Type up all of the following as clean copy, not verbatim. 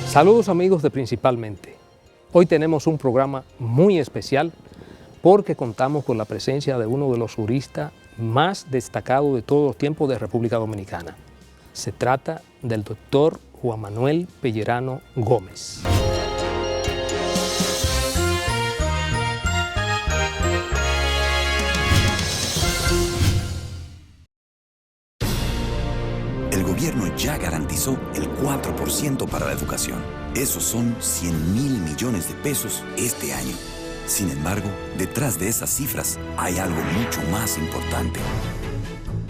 Saludos amigos de Principalmente. Hoy tenemos un programa muy especial porque contamos con la presencia de uno de los juristas más destacados de todos los tiempos de República Dominicana. Se trata del doctor Juan Manuel Pellerano Gómez. El gobierno ya garantizó el 4% para la educación. Esos son 100.000 millones de pesos este año. Sin embargo, detrás de esas cifras hay algo mucho más importante.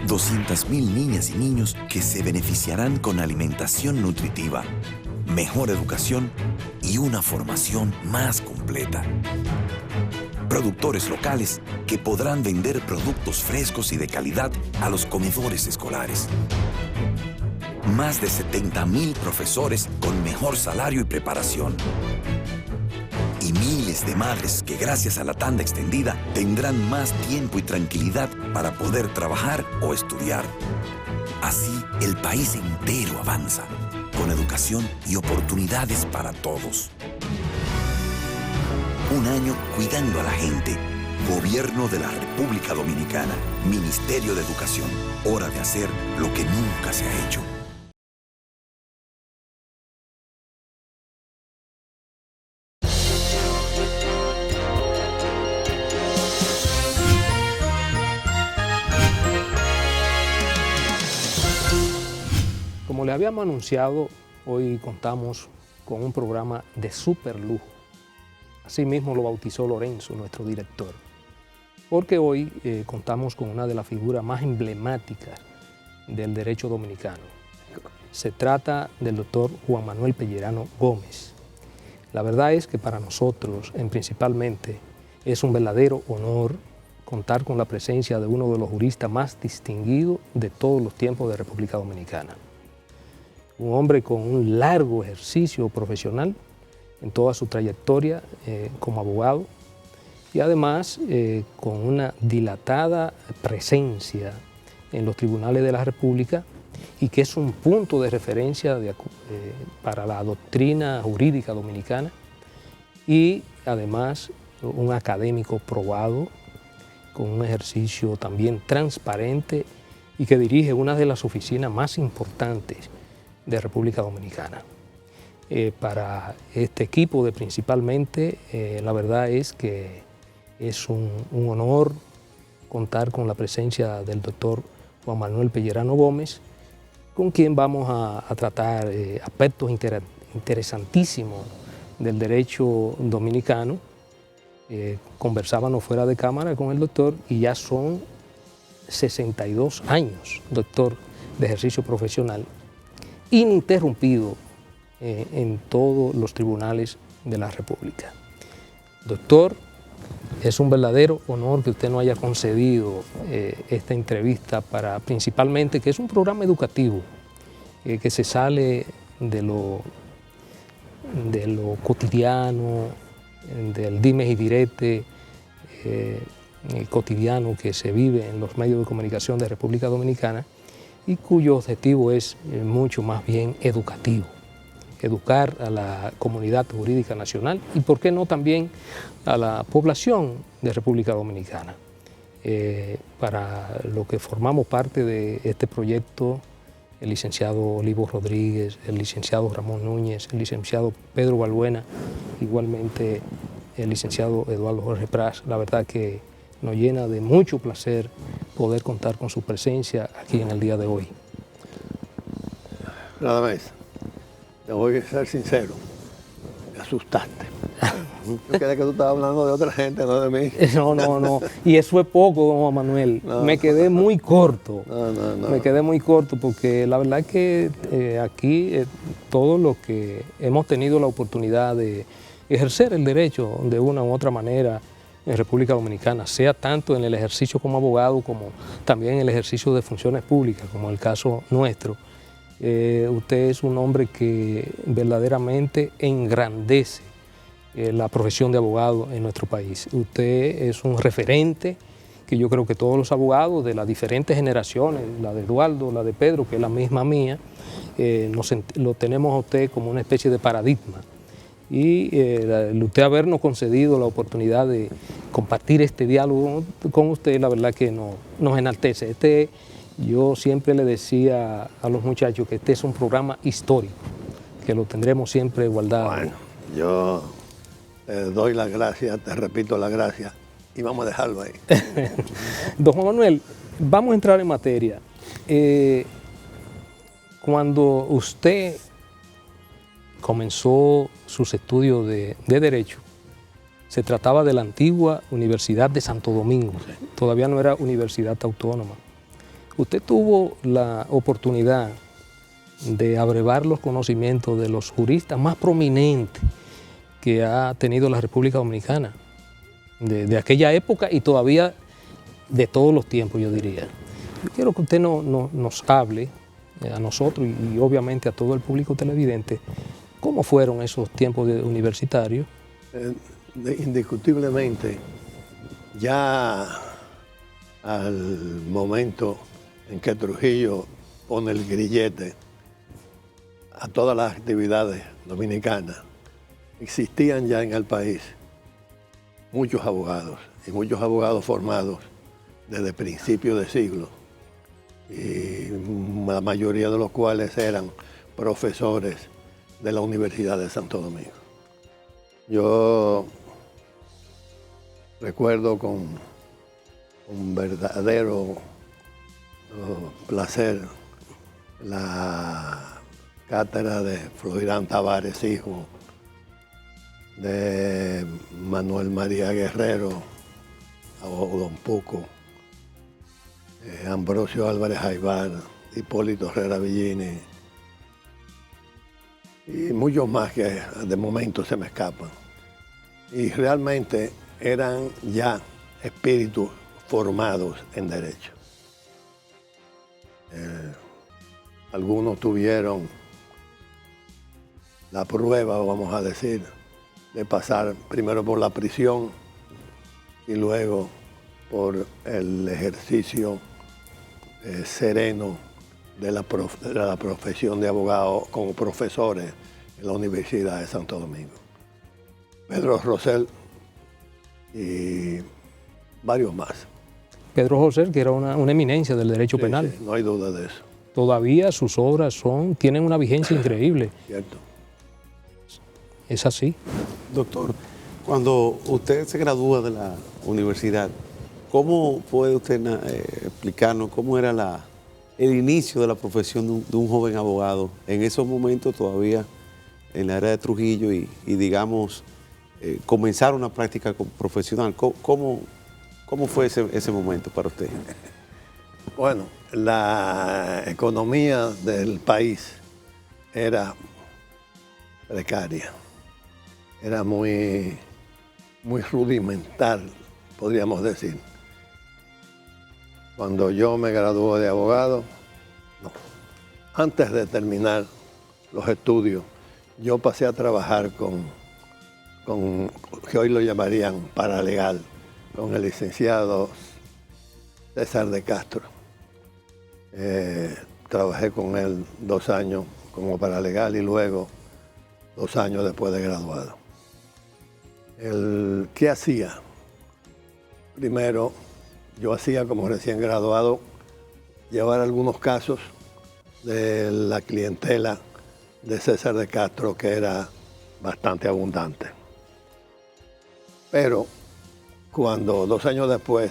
200.000 niñas y niños que se beneficiarán con alimentación nutritiva, mejor educación y una formación más completa. Productores locales que podrán vender productos frescos y de calidad a los comedores escolares. Más de 70.000 profesores con mejor salario y preparación. Y miles de madres que gracias a la tanda extendida tendrán más tiempo y tranquilidad para poder trabajar o estudiar. Así, el país entero avanza, con educación y oportunidades para todos. Un año cuidando a la gente. Gobierno de la República Dominicana. Ministerio de Educación. Hora de hacer lo que nunca se ha hecho. Como le habíamos anunciado, hoy contamos con un programa de súper lujo. Así mismo lo bautizó Lorenzo, nuestro director, porque hoy contamos con una de las figuras más emblemáticas del derecho dominicano. Se trata del doctor Juan Manuel Pellerano Gómez. La verdad es que para nosotros, Principalmente, es un verdadero honor contar con la presencia de uno de los juristas más distinguidos de todos los tiempos de República Dominicana. Un hombre con un largo ejercicio profesional en toda su trayectoria como abogado y además con una dilatada presencia en los tribunales de la República y que es un punto de referencia para la doctrina jurídica dominicana y además un académico probado con un ejercicio también transparente y que dirige una de las oficinas más importantes de República Dominicana. Para este equipo de Principalmente, la verdad es que es un honor contar con la presencia del doctor Juan Manuel Pellerano Gómez, con quien vamos a tratar aspectos interesantísimos del derecho dominicano. Conversábamos fuera de cámara con el doctor y ya son 62 años, doctor, de ejercicio profesional ininterrumpido en todos los tribunales de la República. Doctor, es un verdadero honor que usted nos haya concedido esta entrevista para Principalmente, que es un programa educativo que se sale de lo cotidiano, del dimes y direte cotidiano que se vive en los medios de comunicación de República Dominicana y cuyo objetivo es mucho más bien educativo. Educar a la comunidad jurídica nacional y, por qué no, también a la población de República Dominicana. Para lo que formamos parte de este proyecto, el licenciado Olivo Rodríguez, el licenciado Ramón Núñez, el licenciado Pedro Balbuena, igualmente el licenciado Eduardo Jorge Pras, la verdad que nos llena de mucho placer poder contar con su presencia aquí en el día de hoy. Nada más. Te voy a ser sincero, me asustaste. Yo creía que tú estabas hablando de otra gente, no de mí. No. Y eso es poco, don Juan Manuel. No. Me quedé muy corto. No. Me quedé muy corto porque la verdad que aquí todos los que hemos tenido la oportunidad de ejercer el derecho de una u otra manera en República Dominicana, sea tanto en el ejercicio como abogado como también en el ejercicio de funciones públicas, como el caso nuestro, usted es un hombre que verdaderamente engrandece la profesión de abogado en nuestro país. Usted es un referente que yo creo que todos los abogados de las diferentes generaciones, la de Eduardo, la de Pedro, que es la misma mía, lo tenemos a usted como una especie de paradigma. Y usted habernos concedido la oportunidad de compartir este diálogo con usted, la verdad que nos enaltece. Yo siempre le decía a los muchachos que este es un programa histórico, que lo tendremos siempre guardado. Bueno, yo te doy las gracias, te repito las gracias, y vamos a dejarlo ahí. Don Juan Manuel, vamos a entrar en materia. Cuando usted comenzó sus estudios de Derecho, se trataba de la antigua Universidad de Santo Domingo, todavía no era Universidad Autónoma. Usted tuvo la oportunidad de abrevar los conocimientos de los juristas más prominentes que ha tenido la República Dominicana, de aquella época y todavía de todos los tiempos, yo diría. Yo quiero que usted nos hable a nosotros y obviamente a todo el público televidente, ¿cómo fueron esos tiempos universitarios? Indiscutiblemente, ya al momento en que Trujillo pone el grillete a todas las actividades dominicanas, existían ya en el país muchos abogados, y muchos abogados formados desde principios de siglo, y la mayoría de los cuales eran profesores de la Universidad de Santo Domingo. Yo recuerdo con un verdadero placer la cátedra de Floirán Tavares, hijo, de Manuel María Guerrero, o Don Puco, Ambrosio Álvarez Jaibar, Hipólito Herrera Villini, y muchos más que de momento se me escapan. Y realmente eran ya espíritus formados en derecho. Algunos tuvieron la prueba, vamos a decir, de pasar primero por la prisión y luego por el ejercicio sereno de la profesión de abogado como profesores en la Universidad de Santo Domingo. Pedro Rosell y varios más. Pedro Rosell, que era una eminencia del derecho penal. Sí, no hay duda de eso. Todavía sus obras tienen una vigencia increíble. Cierto. Es así. Doctor, cuando usted se gradúa de la universidad, ¿cómo puede usted explicarnos cómo era el inicio de la profesión de un joven abogado en esos momentos todavía en la era de Trujillo y digamos, comenzar una práctica profesional? ¿Cómo fue ese momento para usted? Bueno, la economía del país era precaria, era muy rudimental, podríamos decir. Cuando yo me gradué de abogado, antes de terminar los estudios, yo pasé a trabajar con que hoy lo llamarían paralegal, con el licenciado César de Castro. Trabajé con él 2 años como paralegal y luego 2 años después de graduado. ¿Qué hacía? Primero, yo hacía como recién graduado, llevar algunos casos de la clientela de César de Castro, que era bastante abundante. Pero cuando 2 años después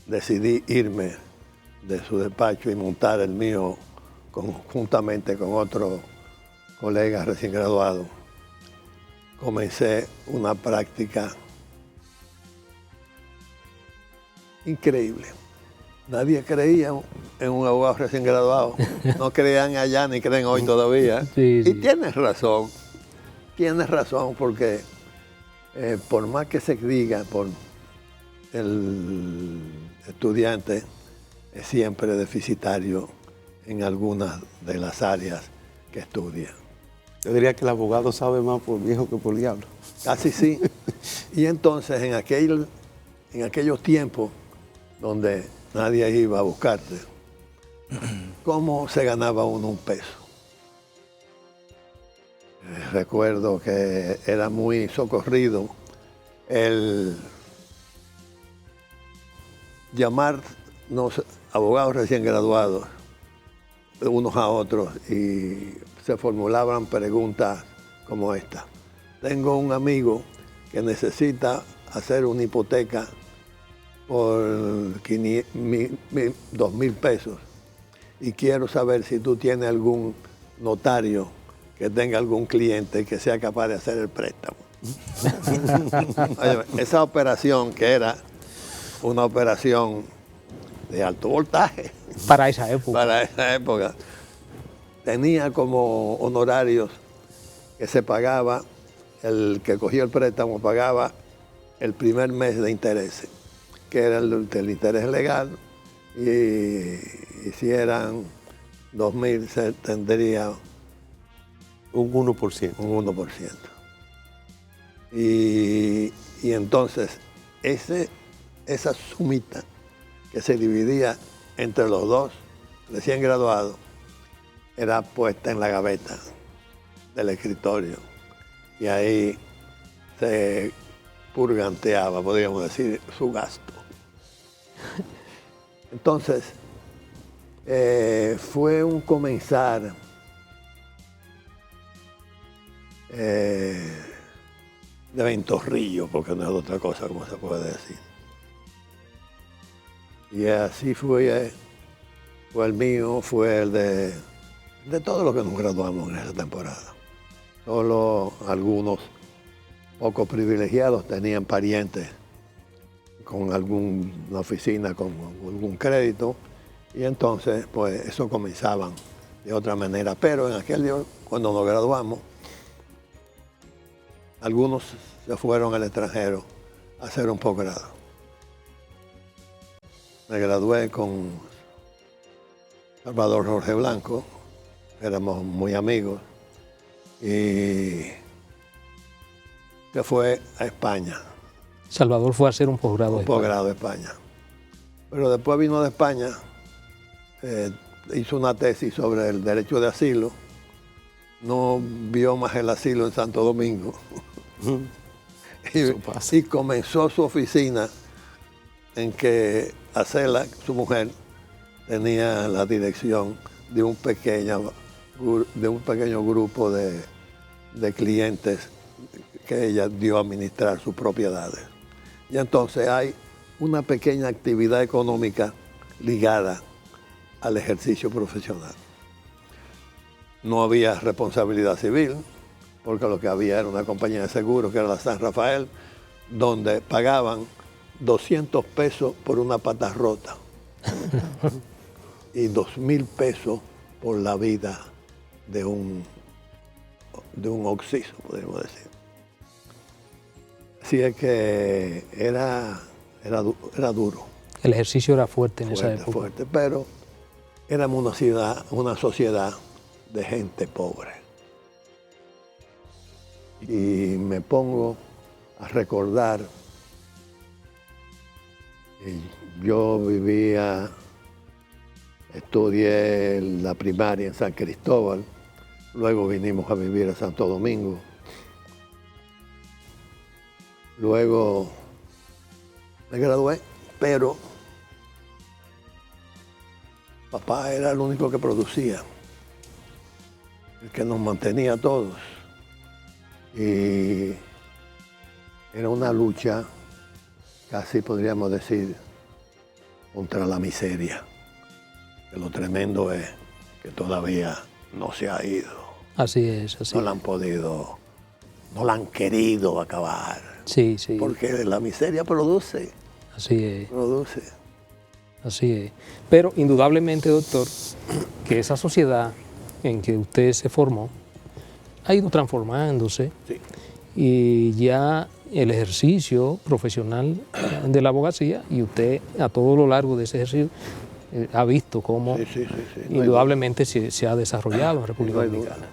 decidí irme de su despacho y montar el mío conjuntamente con otro colega recién graduado, comencé una práctica increíble. Nadie creía en un abogado recién graduado. No creían allá ni creen hoy todavía. Sí. Y tienes razón, porque por más que se diga por el estudiante, es siempre deficitario en algunas de las áreas que estudia. Yo diría que el abogado sabe más por viejo que por diablo. Casi sí. Y entonces en aquellos tiempos donde nadie iba a buscarte, ¿cómo se ganaba uno un peso? Recuerdo que era muy socorrido el llamarnos abogados recién graduados unos a otros y se formulaban preguntas como esta. Tengo un amigo que necesita hacer una hipoteca por 2.000 pesos y quiero saber si tú tienes algún notario que tenga algún cliente que sea capaz de hacer el préstamo. Oye, esa operación, que era una operación de alto voltaje Para esa época. para esa época, tenía como honorarios que se pagaba, el que cogió el préstamo pagaba el primer mes de intereses, que era el interés legal, y si eran 2.000 se tendría Un 1%. un 1%. Y entonces esa sumita que se dividía entre los dos recién graduados era puesta en la gaveta del escritorio y ahí se purganteaba, podríamos decir, su gasto. Entonces, fue un comenzar de ventorrillo, porque no es otra cosa como se puede decir. Y así fue el mío, fue el de todos los que nos graduamos en esa temporada. Solo algunos pocos privilegiados tenían parientes con alguna oficina, con algún crédito, y entonces pues eso comenzaban de otra manera. Pero en aquel día, cuando nos graduamos, algunos se fueron al extranjero a hacer un posgrado. Me gradué con Salvador Jorge Blanco, éramos muy amigos, y se fue a España. Salvador fue a hacer un posgrado. Un posgrado de España. Pero después vino de España, hizo una tesis sobre el derecho de asilo, no vio más el asilo en Santo Domingo. Y comenzó su oficina en que Acela, su mujer, tenía la dirección de un pequeño grupo de clientes que ella dio a administrar sus propiedades. Y entonces hay una pequeña actividad económica ligada al ejercicio profesional. No había responsabilidad civil, porque lo que había era una compañía de seguros, que era la San Rafael, donde pagaban 200 pesos por una pata rota y 2.000 pesos por la vida de un occiso, podríamos decir. Así es que era duro. El ejercicio era fuerte en esa época. Fuerte, pero éramos una sociedad de gente pobre. Y me pongo a recordar, yo estudié la primaria en San Cristóbal, luego vinimos a vivir a Santo Domingo, luego me gradué, pero papá era el único que producía, el que nos mantenía a todos. Y era una lucha, casi podríamos decir, contra la miseria. Que lo tremendo es que todavía no se ha ido. Así es, así. No la han podido, no la han querido acabar. Sí, sí. Porque la miseria produce. Así es. Produce. Así es. Pero indudablemente, doctor, que esa sociedad en que usted se formó ha ido transformándose. Sí. Y ya el ejercicio profesional de la abogacía, y usted a todo lo largo de ese ejercicio ha visto cómo Sí. indudablemente se ha desarrollado en República Dominicana.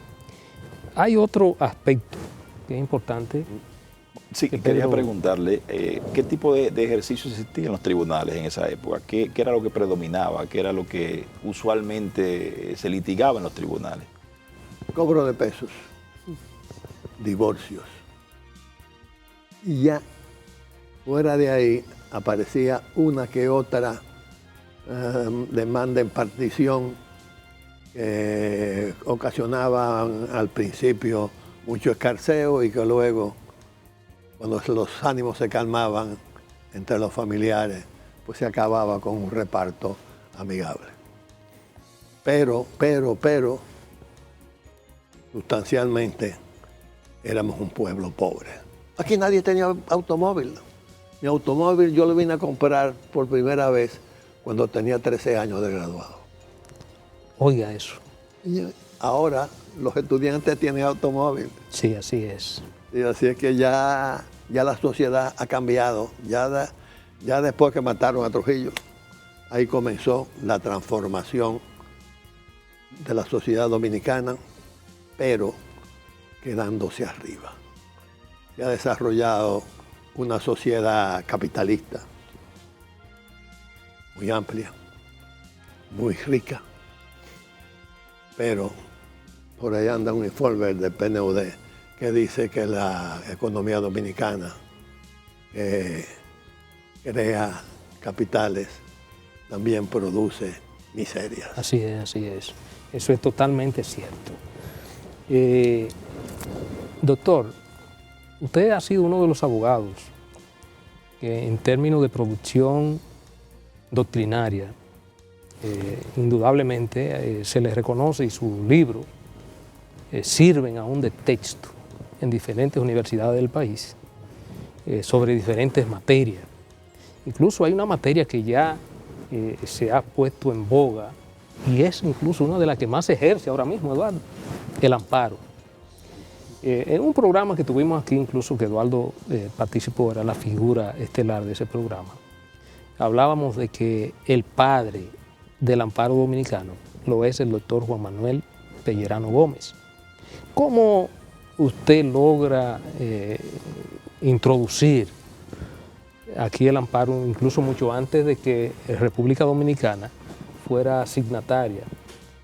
Hay otro aspecto que es importante Sí, quería preguntarle, ¿qué tipo de ejercicios existían en los tribunales en esa época? ¿Qué era lo que predominaba? ¿Qué era lo que usualmente se litigaba en los tribunales? Cobro de pesos, divorcios. Y ya fuera de ahí aparecía una que otra demanda en partición que ocasionaban al principio mucho escarceo y que luego, cuando los ánimos se calmaban entre los familiares, pues se acababa con un reparto amigable. Pero, sustancialmente éramos un pueblo pobre. Aquí nadie tenía automóvil. Mi automóvil yo lo vine a comprar por primera vez cuando tenía 13 años de graduado. Oiga eso. Y ahora los estudiantes tienen automóvil. Sí, así es. Y así es que ya la sociedad ha cambiado. Ya después que mataron a Trujillo, ahí comenzó la transformación de la sociedad dominicana, pero quedándose arriba. Se ha desarrollado una sociedad capitalista muy amplia, muy rica, pero por ahí anda un informe del PNUD que dice que la economía dominicana crea capitales, también produce miserias. Así es, así es. Eso es totalmente cierto. Doctor, usted ha sido uno de los abogados que en términos de producción doctrinaria, indudablemente se les reconoce y sus libros sirven aún de texto en diferentes universidades del país sobre diferentes materias. Incluso hay una materia que ya se ha puesto en boga y es incluso una de las que más se ejerce ahora mismo, Eduardo, el amparo. En un programa que tuvimos aquí, incluso que Eduardo participó, era la figura estelar de ese programa, hablábamos de que el padre del amparo dominicano lo es el doctor Juan Manuel Pellerano Gómez. ¿Cómo usted logra introducir aquí el amparo, incluso mucho antes de que República Dominicana fuera signataria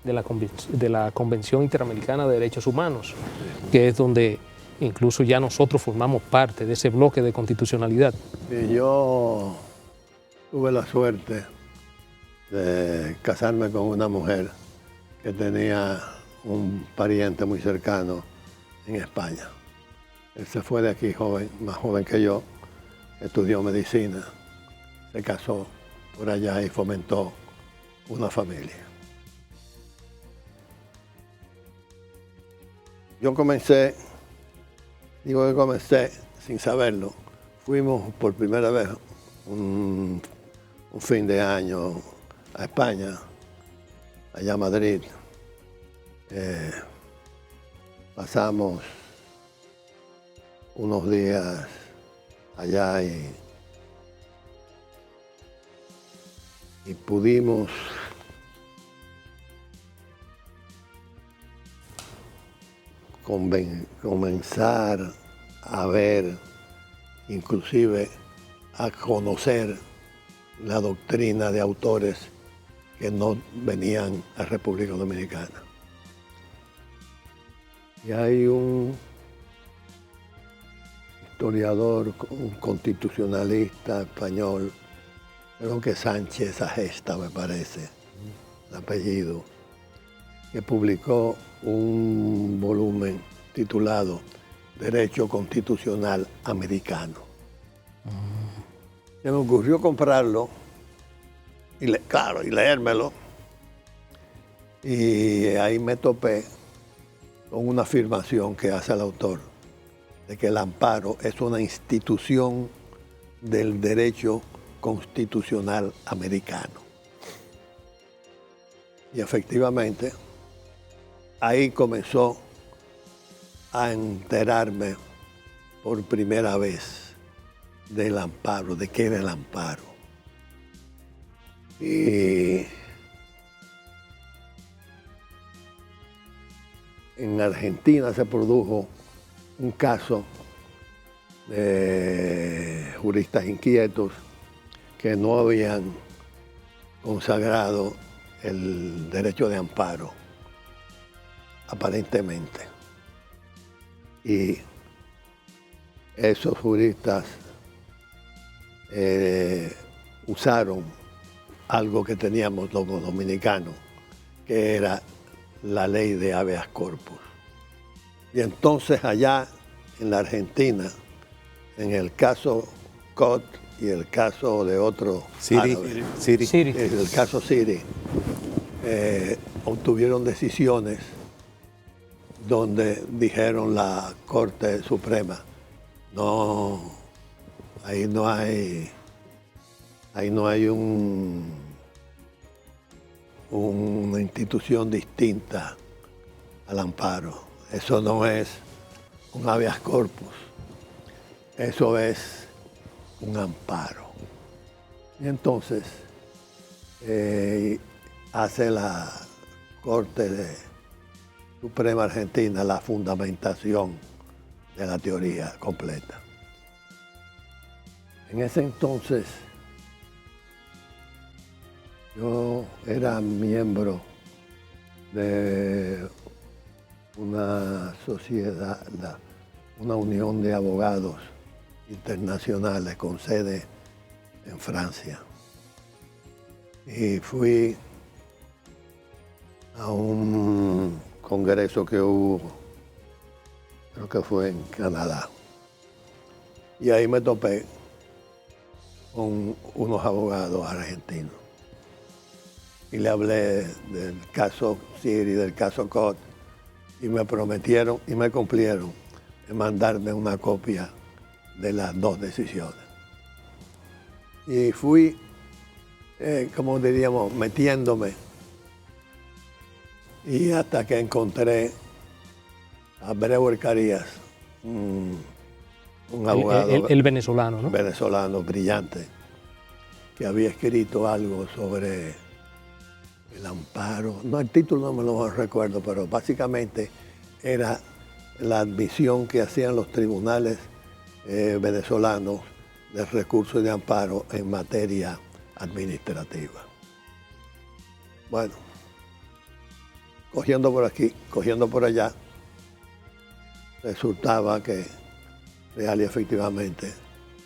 de la Convención Interamericana de Derechos Humanos, que es donde incluso ya nosotros formamos parte de ese bloque de constitucionalidad? Y yo tuve la suerte de casarme con una mujer que tenía un pariente muy cercano en España. Él se fue de aquí joven, más joven que yo, estudió medicina, se casó por allá y fomentó una familia. Yo comencé sin saberlo. Fuimos por primera vez un fin de año a España, allá a Madrid. Pasamos unos días allá y pudimos comenzar a ver, inclusive a conocer la doctrina de autores que no venían a República Dominicana. Y hay un historiador, un constitucionalista español, creo que Sánchez Agesta me parece, el apellido, que publicó un volumen titulado Derecho Constitucional Americano. Se me ocurrió comprarlo y leérmelo. Y ahí me topé con una afirmación que hace el autor de que el amparo es una institución del derecho constitucional americano. Y efectivamente, ahí comenzó a enterarme por primera vez del amparo, de qué era el amparo. Y en Argentina se produjo un caso de juristas inquietos que no habían consagrado el derecho de amparo, aparentemente. Y esos juristas usaron algo que teníamos los dominicanos, que era la ley de habeas corpus. Y entonces allá en la Argentina, en el caso Cot y el caso de otro árabe, Siri. el caso Siri, obtuvieron decisiones donde dijeron la Corte Suprema, no, ahí no hay una institución distinta al amparo. Eso no es un habeas corpus, eso es un amparo. Y entonces hace la Corte Suprema Argentina la fundamentación de la teoría completa. En ese entonces yo era miembro de una sociedad, una unión de abogados internacionales con sede en Francia. Y fui a un congreso que hubo, creo que fue en Canadá. Y ahí me topé con unos abogados argentinos. Y le hablé del caso Siri, del caso Cot, y me prometieron y me cumplieron en mandarme una copia de las dos decisiones. Y fui, como diríamos, metiéndome, y hasta que encontré a Brewer Carías, un abogado el venezolano, ¿no? venezolano brillante, que había escrito algo sobre el amparo. No, el título no me lo recuerdo, pero básicamente era la admisión que hacían los tribunales venezolanos de recursos de amparo en materia administrativa. Bueno, cogiendo por aquí, cogiendo por allá, resultaba que real y efectivamente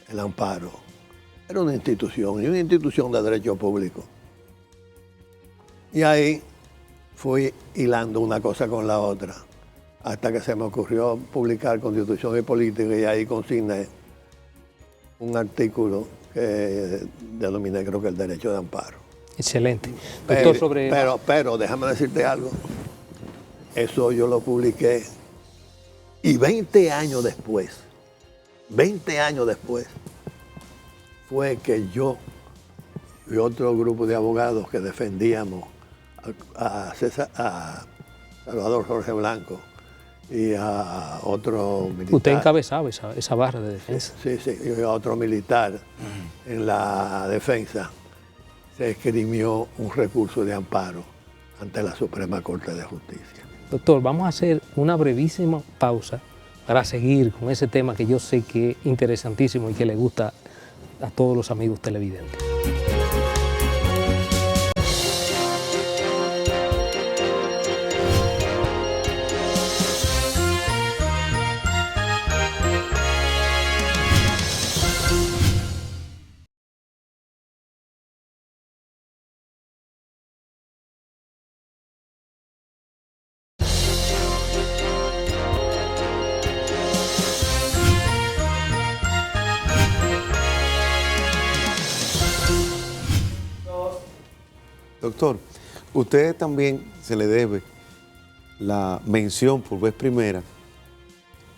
el amparo era una institución, y una institución de derecho público. Y ahí fui hilando una cosa con la otra, hasta que se me ocurrió publicar Constitución y Política, y ahí consigné un artículo que denominé, creo que, el derecho de amparo. Excelente. Pero, Doctor, pero déjame decirte algo. Eso yo lo publiqué y 20 años después, fue que yo y otro grupo de abogados que defendíamos a Salvador Jorge Blanco y a otro militar. Usted encabezaba esa barra de defensa. Sí, y a otro militar en la defensa. Se esgrimió un recurso de amparo ante la Suprema Corte de Justicia. Doctor, vamos a hacer una brevísima pausa para seguir con ese tema que yo sé que es interesantísimo y que le gusta a todos los amigos televidentes. Doctor, usted también se le debe la mención por vez primera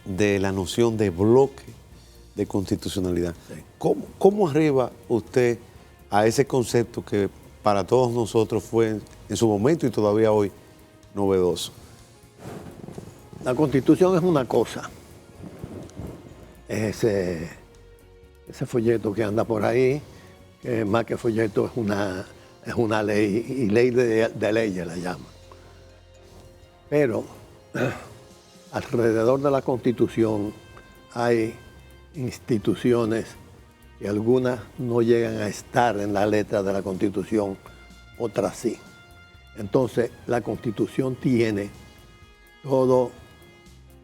de la noción de bloque de constitucionalidad. Sí. ¿Cómo arriba usted a ese concepto que para todos nosotros fue en su momento y todavía hoy novedoso? La Constitución es una cosa. Es ese folleto que anda por ahí, que más que folleto es una ley, y ley de leyes la llaman. Pero alrededor de la Constitución hay instituciones y algunas no llegan a estar en la letra de la Constitución, otras sí. Entonces, la Constitución tiene todo,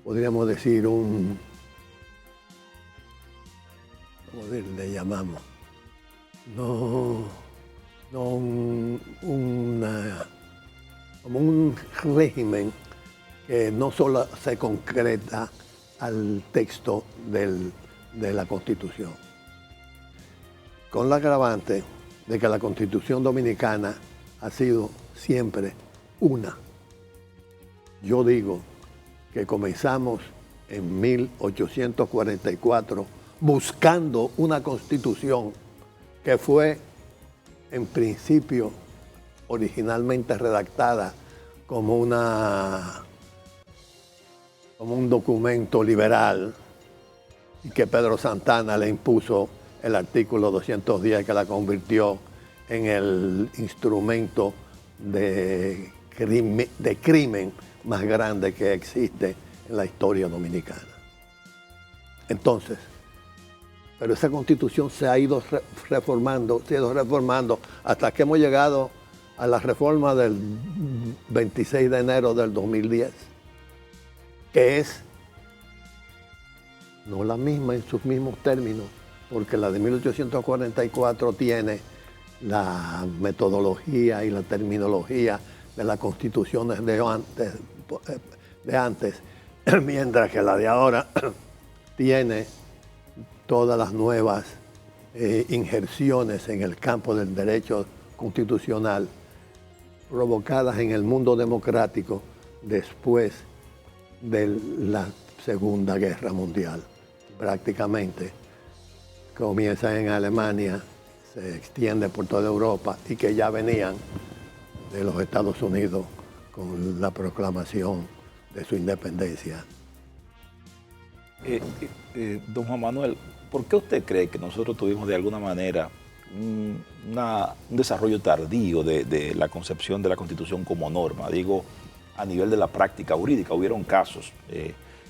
podríamos decir, ¿cómo le llamamos? Como un régimen que no solo se concreta al texto de la Constitución. Con la agravante de que la Constitución dominicana ha sido siempre una. Yo digo que comenzamos en 1844 buscando una Constitución que fue en principio originalmente redactada como un documento liberal y que Pedro Santana le impuso el artículo 210 que la convirtió en el instrumento de crimen más grande que existe en la historia dominicana. Entonces, pero esa Constitución se ha ido reformando hasta que hemos llegado a la reforma del 26 de enero del 2010, que es no la misma en sus mismos términos, porque la de 1844 tiene la metodología y la terminología de las constituciones de antes, mientras que la de ahora tiene todas las nuevas injerciones en el campo del derecho constitucional provocadas en el mundo democrático después de la Segunda Guerra Mundial. Prácticamente comienza en Alemania, se extiende por toda Europa y que ya venían de los Estados Unidos con la proclamación de su independencia. Don Juan Manuel, ¿por qué usted cree que nosotros tuvimos de alguna manera un desarrollo tardío de la concepción de la Constitución como norma? Digo, a nivel de la práctica jurídica, hubieron casos,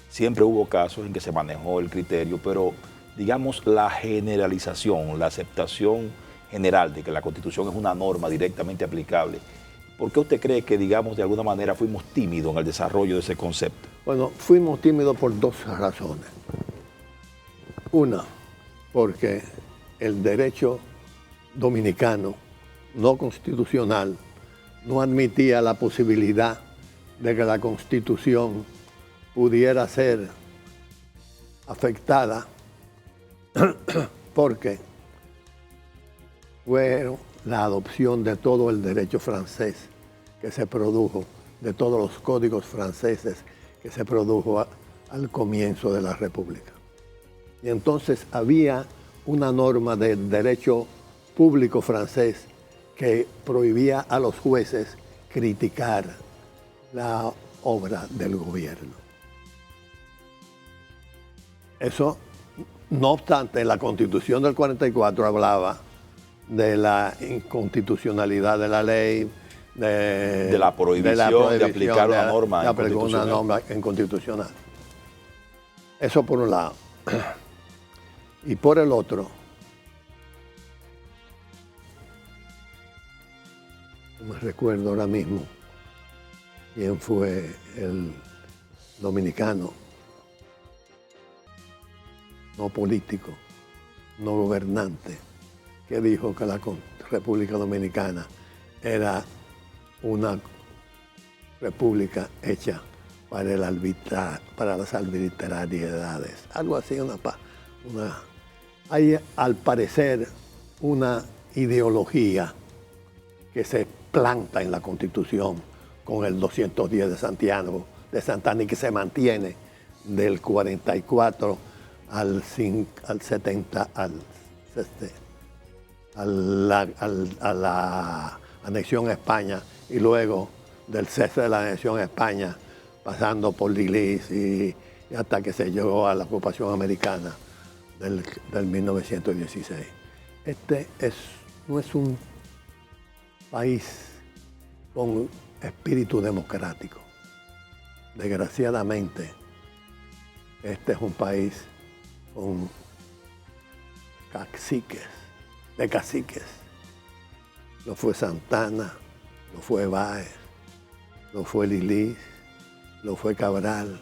siempre hubo casos en que se manejó el criterio, pero digamos la generalización, la aceptación general de que la Constitución es una norma directamente aplicable. ¿Por qué usted cree que, digamos, de alguna manera fuimos tímidos en el desarrollo de ese concepto? Bueno, fuimos tímidos por dos razones. Una, porque el derecho dominicano no constitucional no admitía la posibilidad de que la Constitución pudiera ser afectada porque fue la adopción de todo el derecho francés que se produjo, de todos los códigos franceses que se produjo al comienzo de la República. Y entonces había una norma del derecho público francés que prohibía a los jueces criticar la obra del gobierno. Eso, no obstante, la Constitución del 44 hablaba de la inconstitucionalidad de la ley, de la prohibición de aplicar una norma inconstitucional. Eso por un lado. Y por el otro, no me recuerdo ahora mismo quién fue el dominicano, no político, no gobernante, que dijo que la República Dominicana era una república hecha para las arbitrariedades. Algo así, hay al parecer una ideología que se planta en la Constitución con el 210 de Santana y que se mantiene del 44 al 70, a la anexión a España y luego del cese de la anexión a España, pasando por Lilis y hasta que se llegó a la ocupación americana del 1916. No es un país con espíritu democrático. Desgraciadamente, este es un país con caciques. Lo fue Santana, lo fue Báez, lo fue Lilis, lo fue Cabral.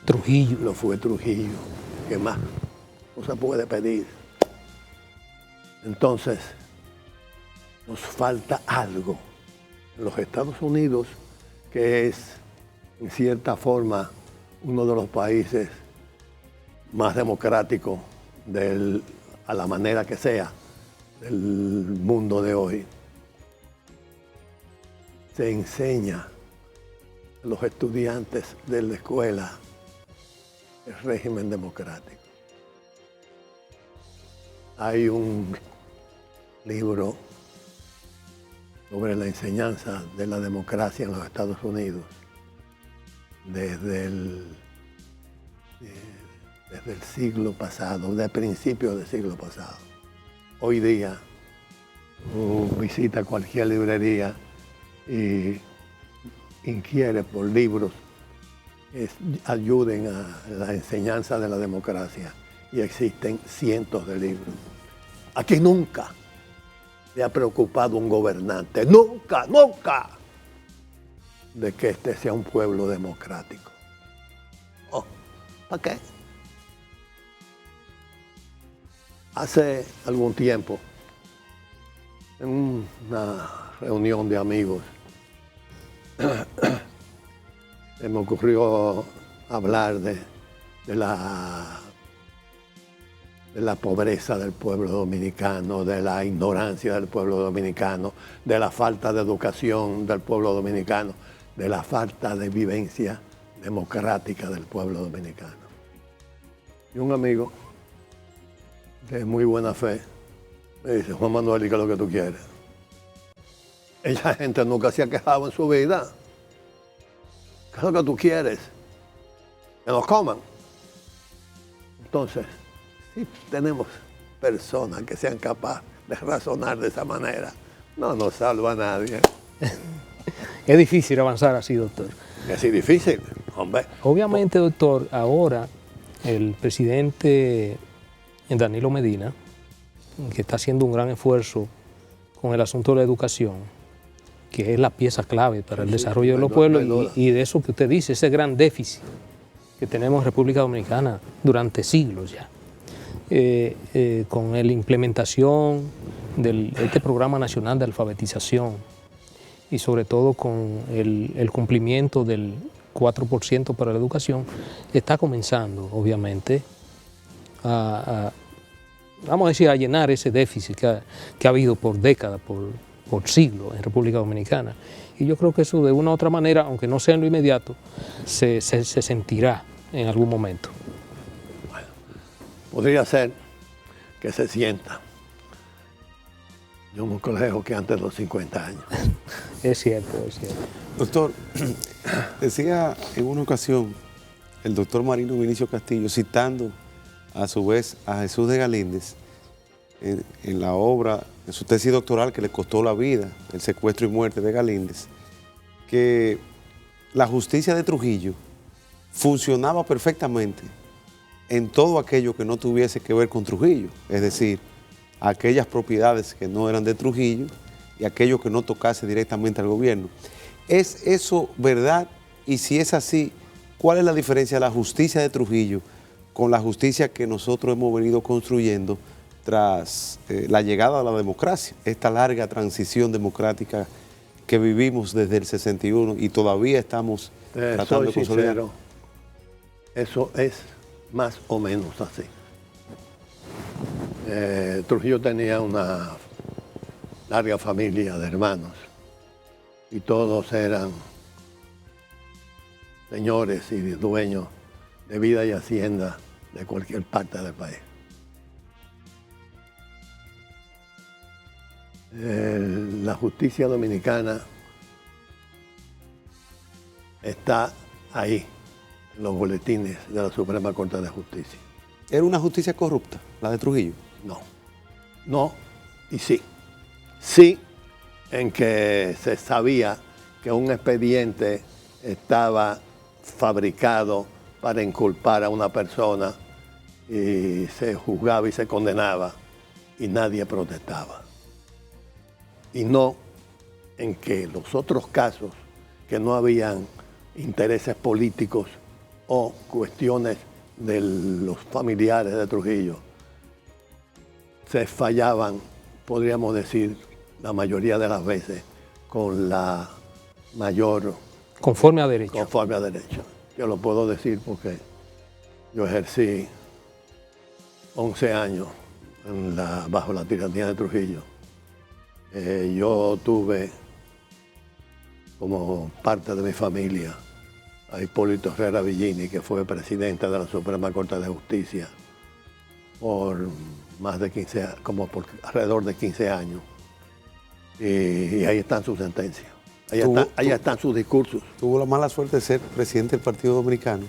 Trujillo. Lo fue Trujillo. ¿Qué más no se puede pedir? Entonces, nos falta algo en los Estados Unidos, que es, en cierta forma, uno de los países más democráticos a la manera que sea del mundo de hoy. Se enseña a los estudiantes de la escuela el régimen democrático. Hay un libro sobre la enseñanza de la democracia en los Estados Unidos desde el siglo pasado, de principios del siglo pasado. Hoy día, visita cualquier librería y inquiere por libros que ayuden a la enseñanza de la democracia, y existen cientos de libros. Aquí nunca le ha preocupado un gobernante, nunca, de que este sea un pueblo democrático. ¿Para qué? Hace algún tiempo, en una reunión de amigos, se me ocurrió hablar de la pobreza del pueblo dominicano, de la ignorancia del pueblo dominicano, de la falta de educación del pueblo dominicano, de la falta de vivencia democrática del pueblo dominicano. Y un amigo de muy buena fe me dice: Juan Manuel, ¿y qué es lo que tú quieres? Esa gente nunca se ha quejado en su vida. ¿Qué es lo que tú quieres? Que nos coman. Entonces, si tenemos personas que sean capaces de razonar de esa manera, no nos salva a nadie. Es difícil avanzar así, doctor. Es así difícil, hombre. Obviamente, doctor, ahora el presidente Danilo Medina, que está haciendo un gran esfuerzo con el asunto de la educación, que es la pieza clave para el desarrollo de los pueblos, y de eso que usted dice, ese gran déficit que tenemos en República Dominicana durante siglos ya, con la implementación de este programa nacional de alfabetización y sobre todo con el cumplimiento del 4% para la educación, está comenzando obviamente vamos a decir, a llenar ese déficit que ha habido por décadas, por siglos en República Dominicana. Y yo creo que eso de una u otra manera, aunque no sea en lo inmediato, se sentirá en algún momento. Bueno, podría ser que se sienta. Yo en un colegio que antes de los 50 años. Es cierto, es cierto. Doctor, decía en una ocasión el doctor Marino Vinicio Castillo, citando a su vez a Jesús de Galíndez, en la obra, en su tesis doctoral que le costó la vida, el secuestro y muerte de Galíndez, que la justicia de Trujillo funcionaba perfectamente en todo aquello que no tuviese que ver con Trujillo, es decir, aquellas propiedades que no eran de Trujillo y aquello que no tocase directamente al gobierno. ¿Es eso verdad? Y si es así, ¿cuál es la diferencia de la justicia de Trujillo con la justicia que nosotros hemos venido construyendo tras la llegada de la democracia, esta larga transición democrática que vivimos desde el 61 y todavía estamos tratando de consolidar? Eso es más o menos así. Trujillo tenía una larga familia de hermanos y todos eran señores y dueños de vida y hacienda de cualquier parte del país. La justicia dominicana está ahí, en los boletines de la Suprema Corte de Justicia. ¿Era una justicia corrupta, la de Trujillo? No y sí. Sí, en que se sabía que un expediente estaba fabricado para inculpar a una persona y se juzgaba y se condenaba y nadie protestaba. Y no en que los otros casos, que no habían intereses políticos o cuestiones de los familiares de Trujillo, se fallaban, podríamos decir, la mayoría de las veces, con la mayor... Conforme a derecho. Conforme a derecho. Yo lo puedo decir porque yo ejercí 11 años bajo la tiranía de Trujillo. Yo tuve como parte de mi familia a Hipólito Herrera Villini, que fue presidente de la Suprema Corte de Justicia por más de 15 años, como por alrededor de 15 años. Y ahí están sus sentencias. Ahí están sus discursos. Tuvo la mala suerte de ser presidente del Partido Dominicano.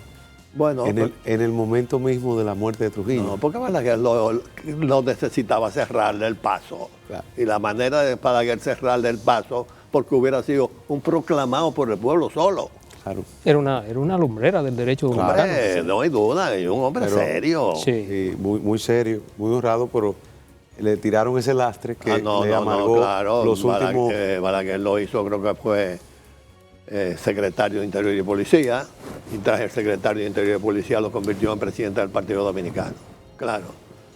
Bueno, en el momento mismo de la muerte de Trujillo. No, porque Balaguer no necesitaba cerrarle el paso. Claro. Y la manera de Balaguer cerrarle el paso, porque hubiera sido un proclamado por el pueblo solo. Claro. Era una lumbrera del derecho dominicano. No hay duda, es un hombre serio. Sí. Muy serio, muy honrado, pero le tiraron ese lastre que le amargó claro, los últimos... Balaguer lo hizo, creo que fue secretario de Interior y Policía, y tras el secretario de Interior y Policía lo convirtió en presidente del Partido Dominicano. Claro.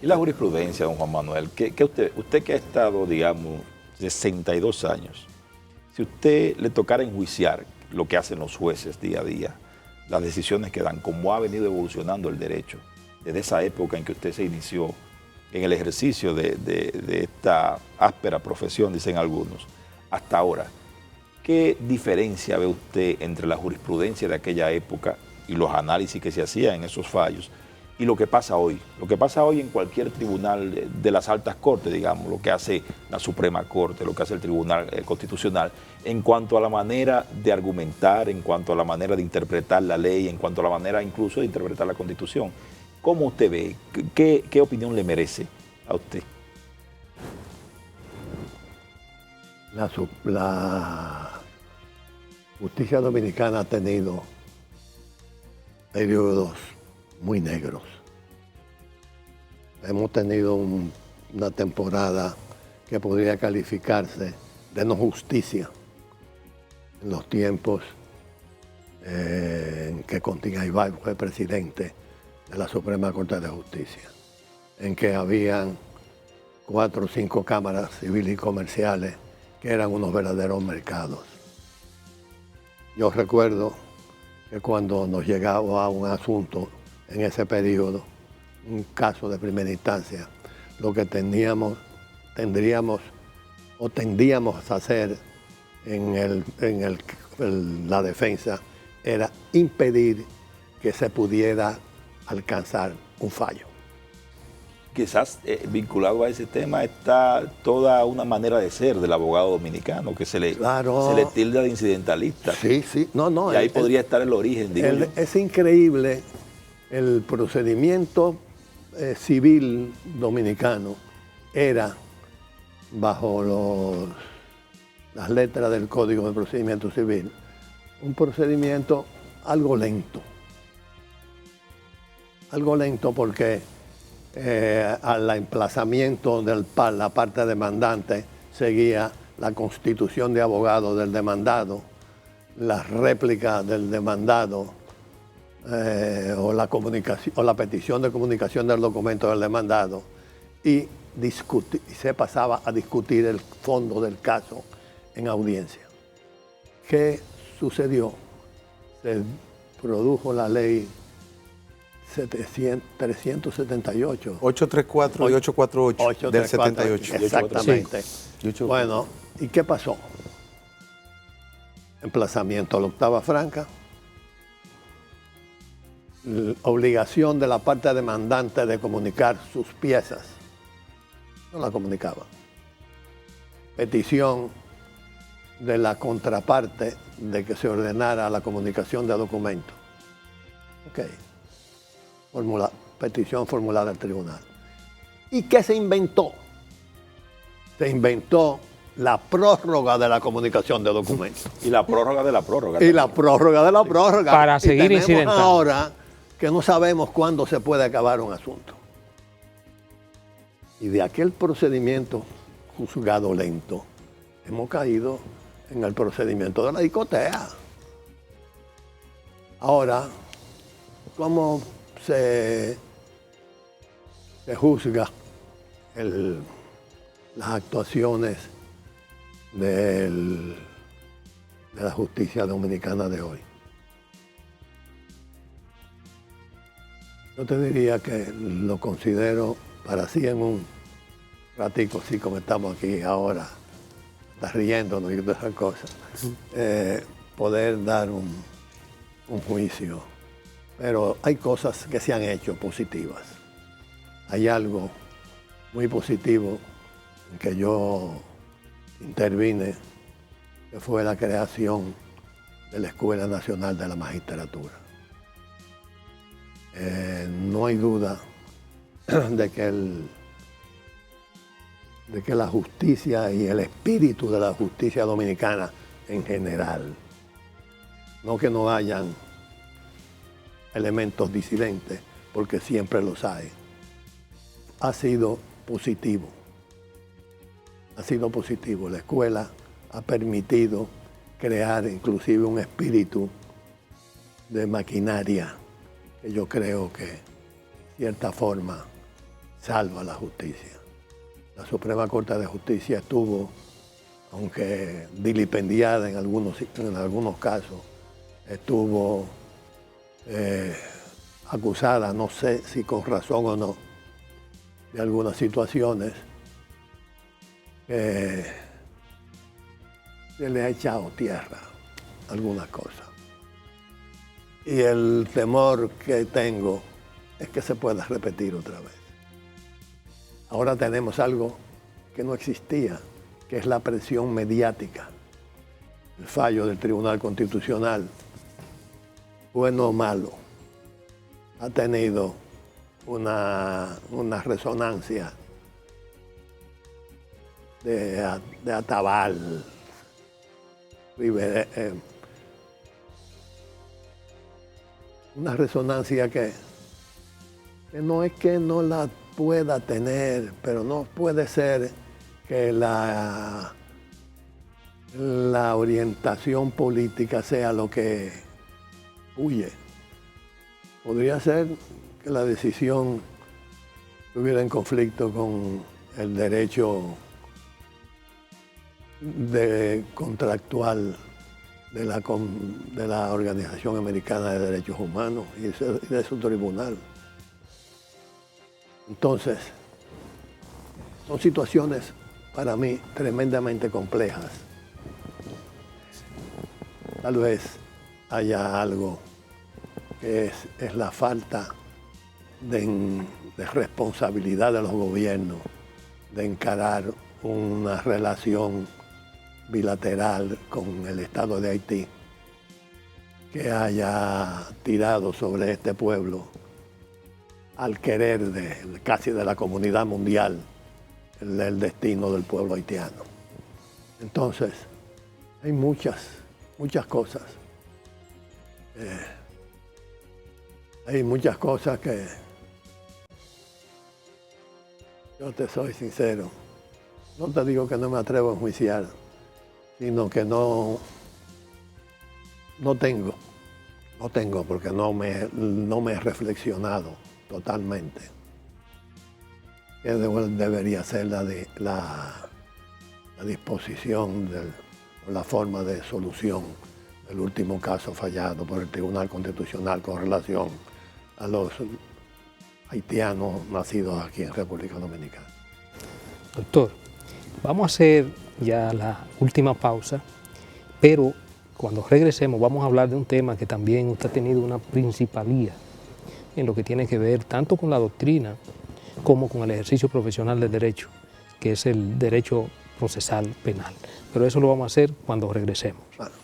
Y la jurisprudencia, don Juan Manuel, que usted que ha estado, digamos, 62 años, si usted le tocara enjuiciar lo que hacen los jueces día a día, las decisiones que dan, cómo ha venido evolucionando el derecho, desde esa época en que usted se inició en el ejercicio de esta áspera profesión, dicen algunos, hasta ahora, ¿qué diferencia ve usted entre la jurisprudencia de aquella época y los análisis que se hacían en esos fallos y lo que pasa hoy? Lo que pasa hoy en cualquier tribunal de las altas cortes, digamos, lo que hace la Suprema Corte, lo que hace el Tribunal Constitucional, en cuanto a la manera de argumentar, en cuanto a la manera de interpretar la ley, en cuanto a la manera incluso de interpretar la Constitución. ¿Cómo usted ve? ¿Qué opinión le merece a usted? La justicia dominicana ha tenido periodos muy negros. Hemos tenido una temporada que podría calificarse de no justicia en los tiempos en que Contín Aybar fue presidente de la Suprema Corte de Justicia, en que habían 4 o 5 cámaras civiles y comerciales que eran unos verdaderos mercados. Yo recuerdo que cuando nos llegaba a un asunto en ese periodo, un caso de primera instancia, lo que tendríamos a hacer en la defensa era impedir que se pudiera alcanzar un fallo. Quizás vinculado a ese tema está toda una manera de ser del abogado dominicano, que se le tilda de incidentalista. Sí. Y ahí podría estar el origen, digo yo. Es increíble el procedimiento civil dominicano. Era, bajo las letras del Código de Procedimiento Civil, un procedimiento algo lento. Algo lento porque al emplazamiento de la parte demandante seguía la constitución de abogado del demandado, la réplica del demandado o la petición de comunicación del documento del demandado y se pasaba a discutir el fondo del caso en audiencia. ¿Qué sucedió? Se produjo la ley 378. 834 y 848 del 78. Exactamente. Sí. Bueno, ¿y qué pasó? Emplazamiento a la octava franca, obligación de la parte demandante de comunicar sus piezas. No la comunicaba. Petición de la contraparte de que se ordenara la comunicación de documentos. Ok. Petición formulada al tribunal. ¿Y qué se inventó? Se inventó la prórroga de la comunicación de documentos. Y la prórroga de la prórroga. Y la prórroga de la prórroga. Para seguir incidentando. Ahora que no sabemos cuándo se puede acabar un asunto. Y de aquel procedimiento juzgado lento, hemos caído en el procedimiento de la discoteca. Ahora, ¿cómo se juzga las actuaciones de la justicia dominicana de hoy? Yo te diría que lo considero, para sí en un ratico, así como estamos aquí ahora, riéndonos y todas esas cosas, poder dar un juicio. Pero hay cosas que se han hecho positivas. Hay algo muy positivo en que yo intervine, que fue la creación de la Escuela Nacional de la Magistratura. No hay duda de que la justicia y el espíritu de la justicia dominicana en general, no que no hayan elementos disidentes, porque siempre los hay, ha sido positivo. Ha sido positivo. La escuela ha permitido crear inclusive un espíritu de maquinaria que yo creo que, de cierta forma, salva la justicia. La Suprema Corte de Justicia estuvo, aunque vilipendiada en algunos casos, estuvo acusada, no sé si con razón o no, de algunas situaciones que se le ha echado tierra algunas cosas. Y el temor que tengo es que se pueda repetir otra vez. Ahora tenemos algo que no existía, que es la presión mediática. El fallo del Tribunal Constitucional, bueno o malo, ha tenido una resonancia de Atabal, una resonancia que no es que no la pueda tener, pero no puede ser que la orientación política sea lo que huye. Podría ser que la decisión estuviera en conflicto con el derecho contractual de la Organización Americana de Derechos Humanos y de su tribunal. Entonces, son situaciones para mí tremendamente complejas. Tal vez haya algo que es la falta de responsabilidad de los gobiernos de encarar una relación bilateral con el Estado de Haití que haya tirado sobre este pueblo al querer casi de la comunidad mundial el destino del pueblo haitiano. Entonces, hay muchas cosas. Hay muchas cosas que, yo te soy sincero, no te digo que no me atrevo a enjuiciar, sino que no tengo porque no me he reflexionado totalmente qué debería ser la disposición o la forma de solución del último caso fallado por el Tribunal Constitucional con relación a los haitianos nacidos aquí en República Dominicana. Doctor, vamos a hacer ya la última pausa, pero cuando regresemos vamos a hablar de un tema que también usted ha tenido una principalía en lo que tiene que ver tanto con la doctrina como con el ejercicio profesional del derecho, que es el derecho procesal penal. Pero eso lo vamos a hacer cuando regresemos. Claro.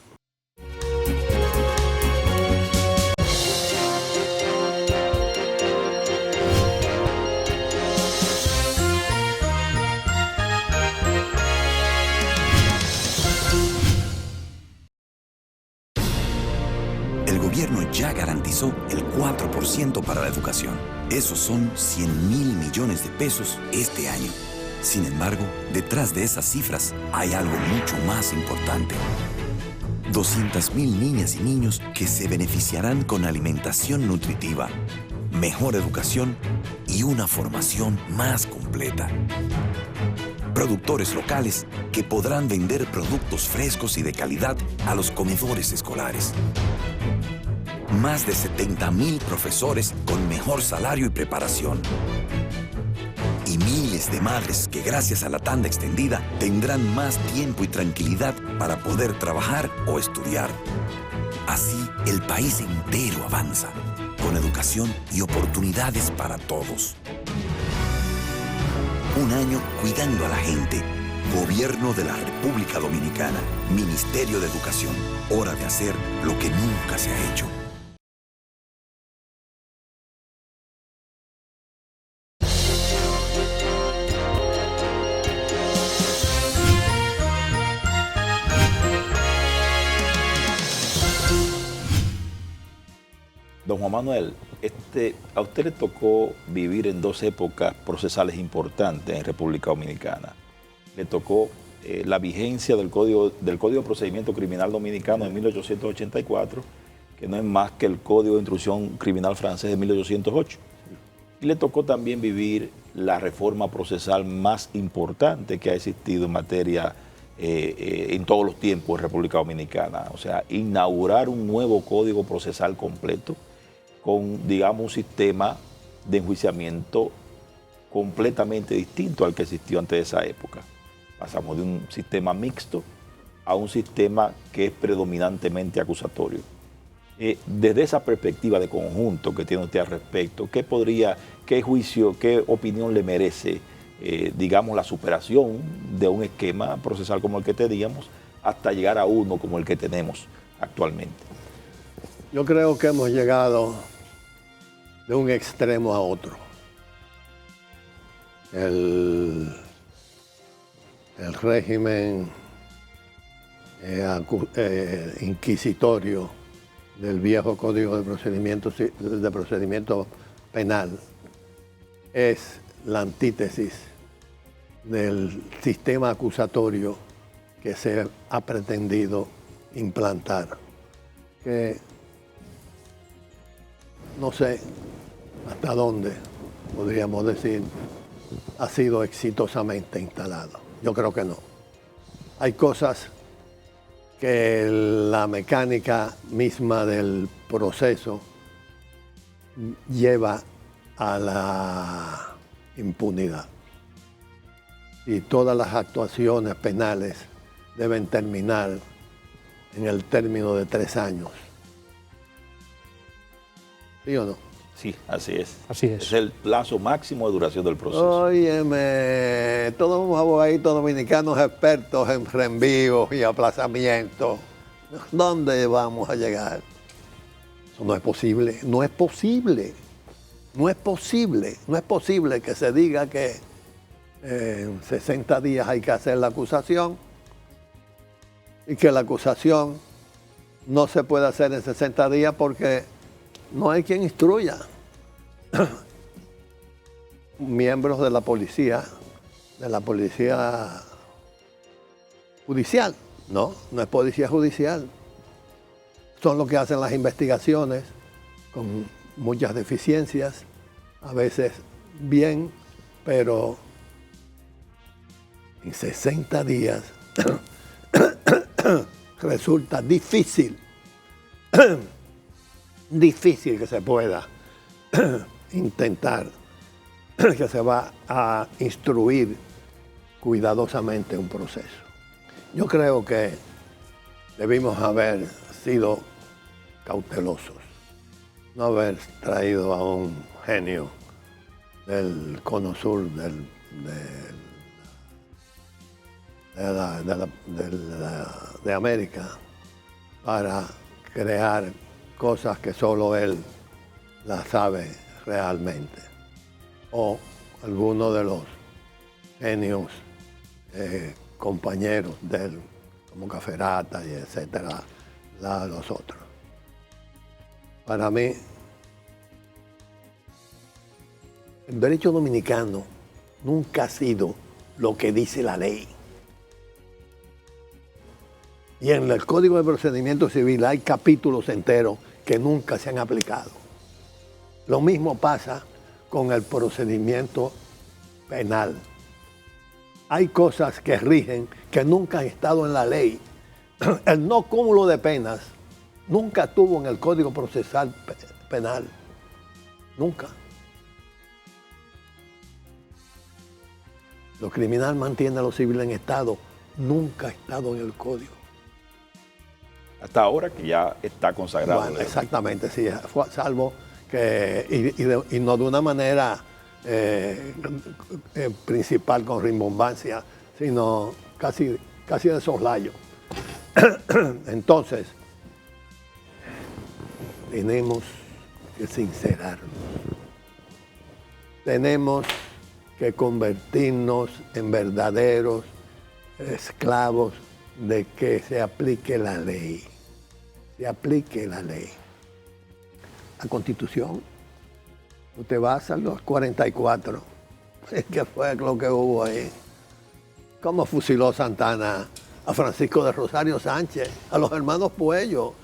El gobierno ya garantizó el 4% para la educación. Esos son 100.000 millones de pesos este año. Sin embargo, detrás de esas cifras hay algo mucho más importante. 200.000 niñas y niños que se beneficiarán con alimentación nutritiva, mejor educación y una formación más completa. Productores locales que podrán vender productos frescos y de calidad a los comedores escolares. Más de 70.000 profesores con mejor salario y preparación. Y miles de madres que gracias a la tanda extendida tendrán más tiempo y tranquilidad para poder trabajar o estudiar. Así, el país entero avanza, con educación y oportunidades para todos. Un año cuidando a la gente. Gobierno de la República Dominicana. Ministerio de Educación. Hora de hacer lo que nunca se ha hecho. Don Juan Manuel, a usted le tocó vivir en dos épocas procesales importantes en República Dominicana. Le tocó la vigencia del Código de Procedimiento Criminal Dominicano de 1884, que no es más que el Código de Instrucción Criminal francés de 1808. Y le tocó también vivir la reforma procesal más importante que ha existido en materia en todos los tiempos en República Dominicana. O sea, inaugurar un nuevo Código Procesal completo, con, digamos, un sistema de enjuiciamiento completamente distinto al que existió antes de esa época. Pasamos de un sistema mixto a un sistema que es predominantemente acusatorio. Desde esa perspectiva de conjunto que tiene usted al respecto, qué juicio, qué opinión le merece, digamos, la superación de un esquema procesal como el que teníamos hasta llegar a uno como el que tenemos actualmente? Yo creo que hemos llegado de un extremo a otro. El régimen inquisitorio del viejo Código de Procedimiento Penal es la antítesis del sistema acusatorio que se ha pretendido implantar, que no sé hasta dónde, podríamos decir, ha sido exitosamente instalado. Yo creo que no. Hay cosas que la mecánica misma del proceso lleva a la impunidad. Y todas las actuaciones penales deben terminar en el término de 3 años. ¿Sí o no? Sí, así es. Así es. Es el plazo máximo de duración del proceso. Óyeme, todos los abogaditos dominicanos expertos en reenvíos y aplazamientos. ¿Dónde vamos a llegar? Eso no es posible, no es posible. No es posible, no es posible que se diga que en 60 días hay que hacer la acusación y que la acusación no se puede hacer en 60 días porque no hay quien instruya. Miembros de la policía judicial. No es policía judicial. Son los que hacen las investigaciones con muchas deficiencias, a veces bien, pero en 60 días resulta difícil que se pueda intentar, que se va a instruir cuidadosamente un proceso. Yo creo que debimos haber sido cautelosos, no haber traído a un genio del cono sur de América para crear cosas que solo él las sabe realmente, o alguno de los genios compañeros de él, como Caferata y etcétera, los otros. Para mí El derecho dominicano nunca ha sido lo que dice la ley. Y en el Código de Procedimiento Civil hay capítulos enteros que nunca se han aplicado. Lo mismo pasa con el procedimiento penal. Hay cosas que rigen que nunca han estado en la ley. El no cúmulo de penas nunca estuvo en el Código Procesal Penal. Nunca. Lo criminal mantiene a lo civil en estado. Nunca ha estado en el Código. Hasta ahora que ya está consagrado. Bueno, exactamente, sí. Salvo que, y no de una manera principal con rimbombancia, sino casi de soslayo. Entonces, tenemos que sincerarnos. Tenemos que convertirnos en verdaderos esclavos de que se aplique la ley. Se aplique la ley. La Constitución. Usted va a los 44. ¿Qué fue lo que hubo ahí? ¿Cómo fusiló Santana a Francisco de Rosario Sánchez, a los hermanos Puello,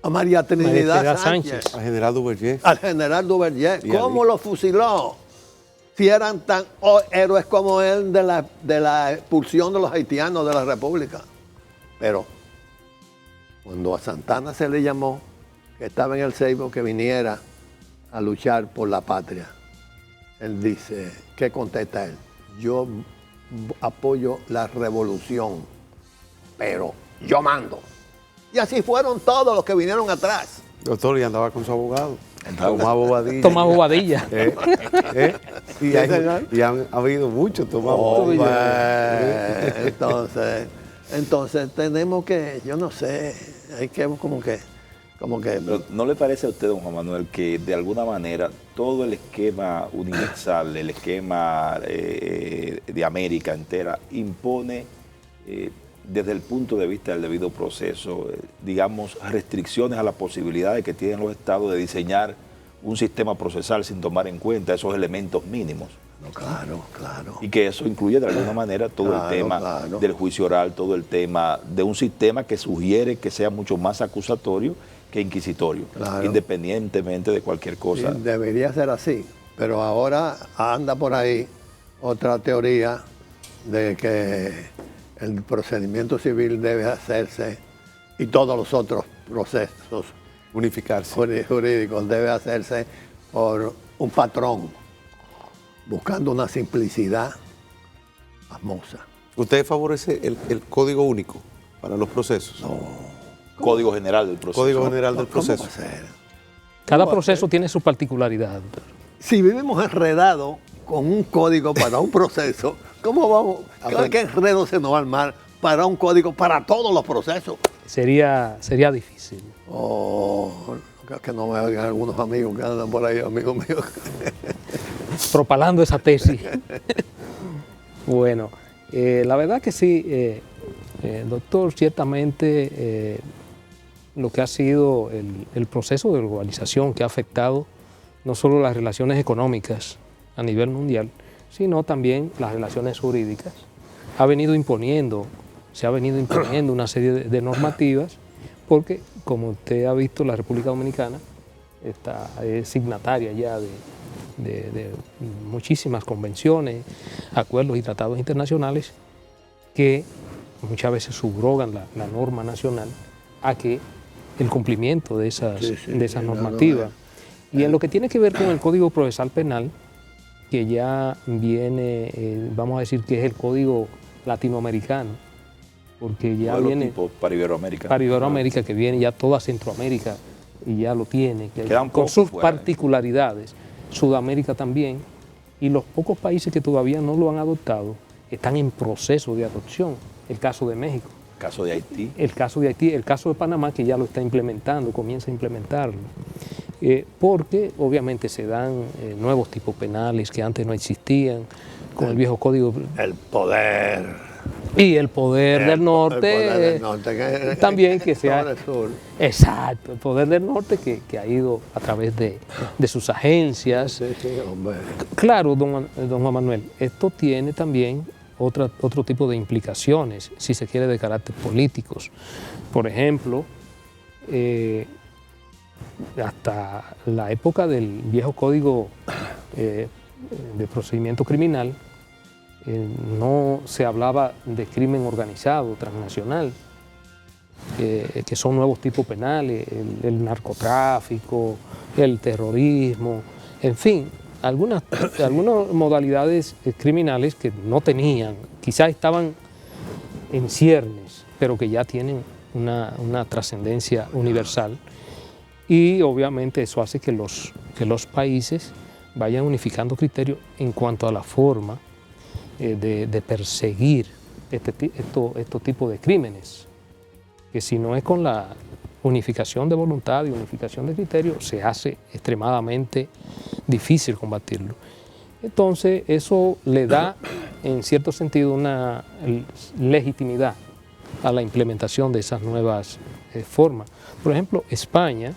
a María Trinidad Sánchez, al general Duvergé? Al general Duvergé. ¿Cómo lo fusiló? Si eran tan héroes como él de la expulsión de los haitianos de la República. Pero cuando a Santana se le llamó, que estaba en el Ceibo, que viniera a luchar por la patria, él dice, ¿qué contesta él? Yo apoyo la revolución, pero yo mando. Y así fueron todos los que vinieron atrás. Doctor, y andaba con su abogado. Tomás Bobadilla. Tomás Bobadilla. Y han habido muchos Tomás Bobadilla. Entonces tenemos que, yo no sé, hay que como que... Pero ¿no le parece a usted, don Juan Manuel, que de alguna manera todo el esquema universal, el esquema de América entera, impone, desde el punto de vista del debido proceso, digamos, restricciones a las posibilidades que tienen los estados de diseñar un sistema procesal sin tomar en cuenta esos elementos mínimos? No, claro. Y que eso incluye de alguna manera todo el tema del juicio oral, todo el tema de un sistema que sugiere que sea mucho más acusatorio que inquisitorio, independientemente de cualquier cosa. Sí, debería ser así, pero ahora anda por ahí otra teoría de que el procedimiento civil debe hacerse y todos los otros procesos unificarse jurídicos debe hacerse por un patrón, buscando una simplicidad famosa. ¿Usted favorece el código único para los procesos? No. Código general del proceso. Código general del proceso. ¿Cómo va a ser? Cada proceso tiene su particularidad. Si vivimos enredados con un código para un proceso, ¿cómo vamos? ¿Qué enredo se nos va a armar para un código para todos los procesos? Sería difícil. Que no me oigan algunos amigos que andan por ahí, amigos míos. Propalando esa tesis. Bueno, la verdad que sí, doctor, ciertamente lo que ha sido el proceso de globalización que ha afectado no solo las relaciones económicas a nivel mundial, sino también las relaciones jurídicas, se ha venido imponiendo una serie de normativas, porque como usted ha visto, la República Dominicana es signataria ya de muchísimas convenciones, acuerdos y tratados internacionales que muchas veces subrogan la norma nacional a que el cumplimiento de esas normativas. Y en lo que tiene que ver con el Código Procesal Penal, que ya viene, vamos a decir que es el código latinoamericano, porque ya viene para Iberoamérica. Para Iberoamérica, que viene ya toda Centroamérica y ya lo tiene, con sus particularidades. Sudamérica también, y los pocos países que todavía no lo han adoptado están en proceso de adopción. El caso de México. El caso de Haití. El caso de Haití, el caso de Panamá, que ya lo está implementando, comienza a implementarlo. Porque obviamente se dan nuevos tipos penales que antes no existían, con el viejo código. El poder Y el poder del norte, el poder del norte, que también que sea... sobre el sur. Exacto, el poder del norte que ha ido a través de sus agencias. Sí, sí, hombre. Claro, don Juan Manuel, esto tiene también otro tipo de implicaciones, si se quiere, de carácter políticos. Por ejemplo, hasta la época del viejo Código de Procedimiento Criminal, no se hablaba de crimen organizado, transnacional, que son nuevos tipos penales, el narcotráfico, el terrorismo, en fin, algunas modalidades criminales que no tenían, quizás estaban en ciernes, pero que ya tienen una trascendencia universal, y obviamente eso hace que los países vayan unificando criterios en cuanto a la forma de perseguir estos tipos de crímenes, que si no es con la unificación de voluntad y unificación de criterios, se hace extremadamente difícil combatirlo. Entonces, eso le da, en cierto sentido, una legitimidad a la implementación de esas nuevas formas. Por ejemplo, España,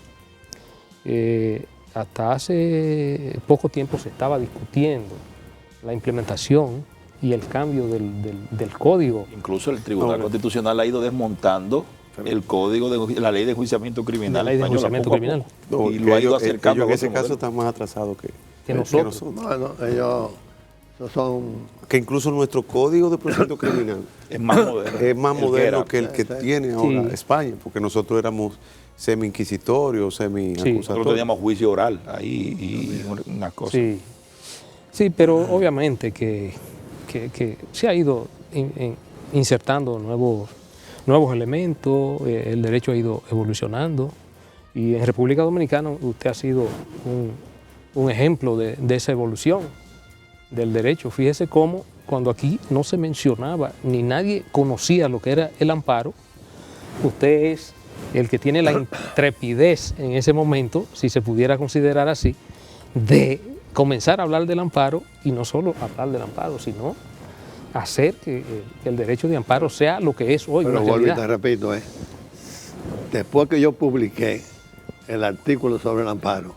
hasta hace poco tiempo se estaba discutiendo la implementación y el cambio del código. Incluso el Tribunal Constitucional ha ido desmontando el código de la ley de enjuiciamiento criminal. La ley de enjuiciamiento criminal. Y lo ha ido acercando. Ellos en ese caso están más atrasados que nosotros. Bueno, ellos son... Que incluso nuestro código de procedimiento criminal Es más moderno. es más moderno que el que Sí, sí. tiene ahora Sí. España, porque nosotros éramos semi-inquisitorios, semi-acusatorios. Nosotros teníamos juicio oral ahí y unas cosas. Sí, sí, pero obviamente que se ha ido insertando nuevos elementos, el derecho ha ido evolucionando, y en República Dominicana usted ha sido un ejemplo de esa evolución del derecho. Fíjese cómo cuando aquí no se mencionaba ni nadie conocía lo que era el amparo, usted es el que tiene la intrepidez en ese momento, si se pudiera considerar así, de comenzar a hablar del amparo, y no solo hablar del amparo, sino hacer que el derecho de amparo sea lo que es hoy. Pero una vuelvo y te realidad. repito, después que yo publiqué el artículo sobre el amparo,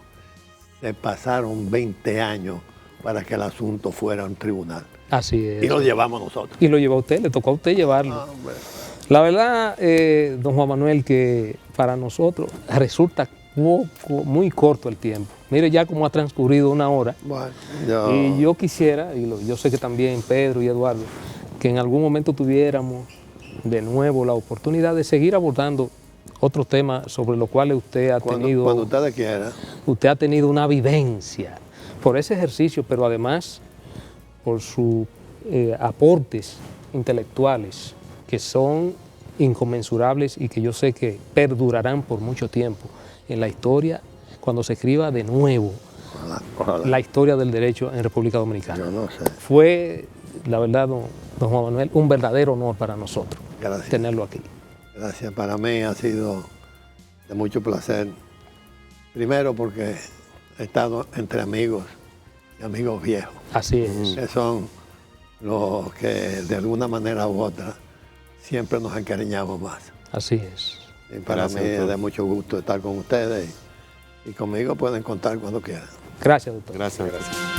se pasaron 20 años para que el asunto fuera a un tribunal. Así es. Y lo llevamos nosotros. Y lo llevó a usted, le tocó a usted llevarlo. Ah, hombre. La verdad, don Juan Manuel, que para nosotros resulta muy corto el tiempo. Mire ya cómo ha transcurrido una hora. Bueno, Y yo quisiera, yo sé que también Pedro y Eduardo, que en algún momento tuviéramos de nuevo la oportunidad de seguir abordando otros temas sobre los cuales usted ha tenido... Cuando ustedes quieran. Usted ha tenido una vivencia por ese ejercicio, pero además por sus aportes intelectuales que son inconmensurables y que yo sé que perdurarán por mucho tiempo en la historia cuando se escriba de nuevo Ojalá. la historia del derecho en República Dominicana. Yo no sé. Fue, la verdad, don Juan Manuel, un verdadero honor para nosotros Gracias. tenerlo aquí. Gracias. Para mí ha sido de mucho placer. Primero porque he estado entre amigos y amigos viejos, Así es. que son los que de alguna manera u otra siempre nos encariñamos más. Así es. Y para Gracias, mí es doctor. de mucho gusto estar con ustedes y conmigo pueden contar cuando quieran. Gracias, doctor. Gracias, gracias.